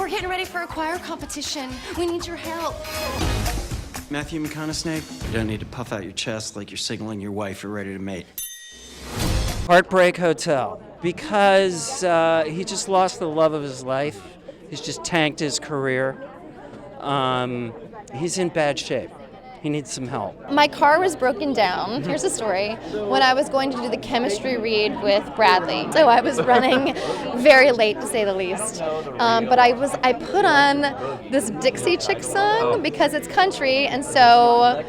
we're getting ready for a choir competition. We need your help. Matthew McConaughey, you don't need to puff out your chest like you're signaling your wife you're ready to mate. Heartbreak Hotel, because he just lost the love of his life. He's just tanked his career. He's in bad shape. He needs some help. My car was broken down. Here's a story. When I was going to do the chemistry read with Bradley, so I was running very late, to say the least. But I put on this Dixie Chick song because it's country, and so,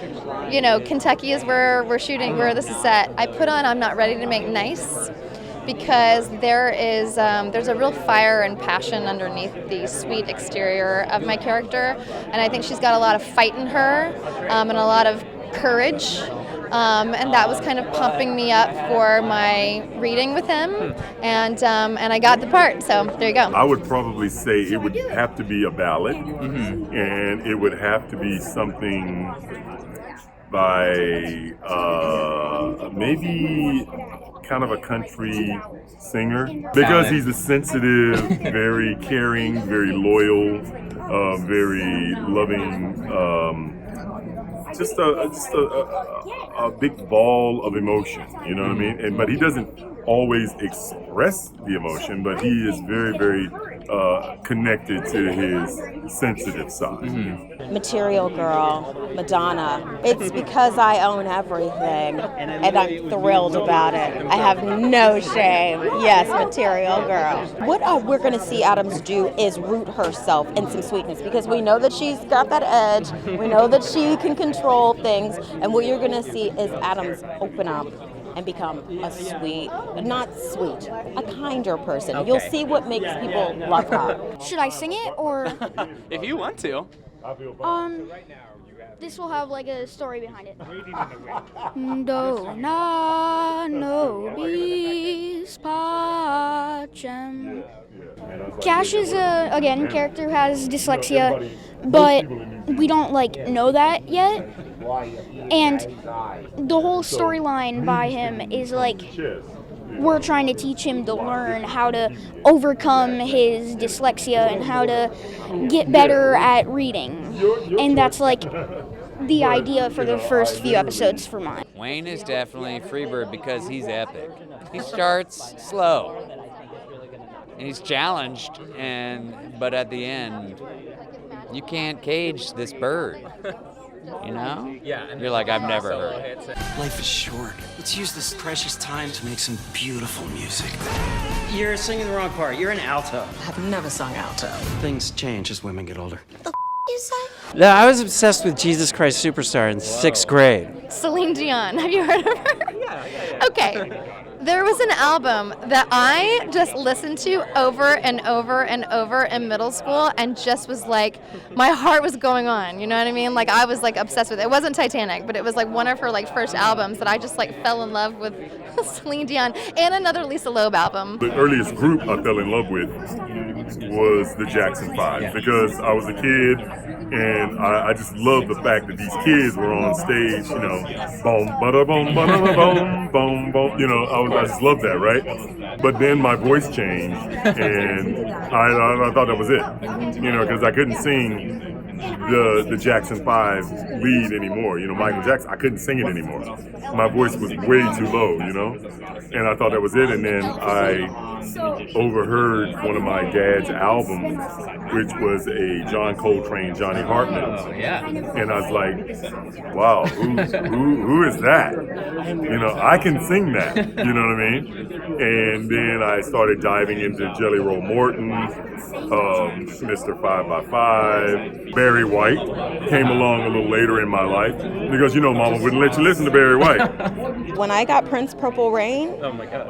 you know, Kentucky is where we're shooting, where this is set. I put on "I'm Not Ready to Make Nice," because there's a real fire and passion underneath the sweet exterior of my character, and I think she's got a lot of fight in her and a lot of courage, and that was kind of pumping me up for my reading with him, and I got the part, so there you go. I would probably say it would have to be a ballad, and it would have to be something by maybe kind of a country singer, because he's a sensitive, very caring, very loyal, very loving, just a big ball of emotion, you know what I mean? But he doesn't always express the emotion, but he is very, very connected to his sensitive side. Material Girl, Madonna. It's because I own everything, and I'm thrilled about it. I have no shame. Yes, Material Girl. What we're going to see Adams do is root herself in some sweetness, because we know that she's got that edge. We know that she can control things, and what you're going to see is Adams open up and become a kinder person. You'll see what makes people love her. Should I sing it, or? If you want to. This will have like a story behind it. Do na nobis pacem. Cash is again, character who has dyslexia, but we don't know that yet. And the whole storyline by him is we're trying to teach him to learn how to overcome his dyslexia and how to get better at reading. And that's the idea for the first few episodes for mine. Wayne is definitely Freebird because he's epic. He starts slow. And he's challenged, but at the end, you can't cage this bird. You know? Yeah. You're like, I've never heard it. Life is short. Let's use this precious time to make some beautiful music. You're singing the wrong part. You're an alto. I've never sung alto. Things change as women get older. You say? No, I was obsessed with Jesus Christ Superstar in 6th grade. Celine Dion, have you heard of her? Yeah. Okay. There was an album that I just listened to over and over and over in middle school, and just was my heart was going on, you know what I mean? I was obsessed with it. It wasn't Titanic, but it was one of her first albums that I just fell in love with Celine Dion, and another Lisa Loeb album. The earliest group I fell in love with was the Jackson 5, because I was a kid, and I just loved the fact that these kids were on stage, you know, boom, bada boom, bada boom, boom, boom, you know, I just loved that, right? But then my voice changed, and I thought that was it, you know, because I couldn't sing the Jackson 5 lead anymore. You know, Michael Jackson, I couldn't sing it anymore. My voice was way too low, you know? And I thought that was it, and then I overheard one of my dad's albums, which was a John Coltrane, Johnny Hartman. Oh, yeah. And I was like, wow, who is that? You know, I can sing that, you know what I mean? And then I started diving into Jelly Roll Morton, Mr. 5x5, Barry White came along a little later in my life, because, you know, Mama wouldn't let you listen to Barry White. When I got Prince Purple Rain,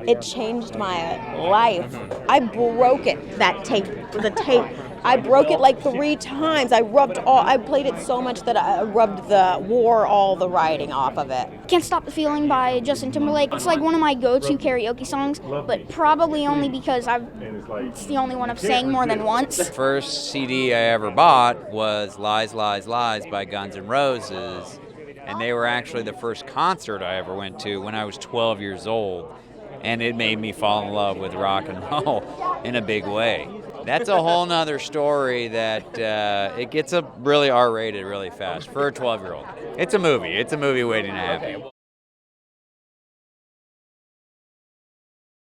it changed my life. I broke it, the tape. I broke it 3 times. I played it so much that I wore all the writing off of it. Can't Stop the Feeling by Justin Timberlake. It's one of my go-to karaoke songs, but probably only because it's the only one I've sang more than once. First CD I ever bought was Lies, Lies, Lies by Guns N' Roses, and they were actually the first concert I ever went to when I was 12 years old, and it made me fall in love with rock and roll in a big way. That's a whole nother story that it gets really R-rated really fast for a 12-year-old. It's a movie. It's a movie waiting to happen.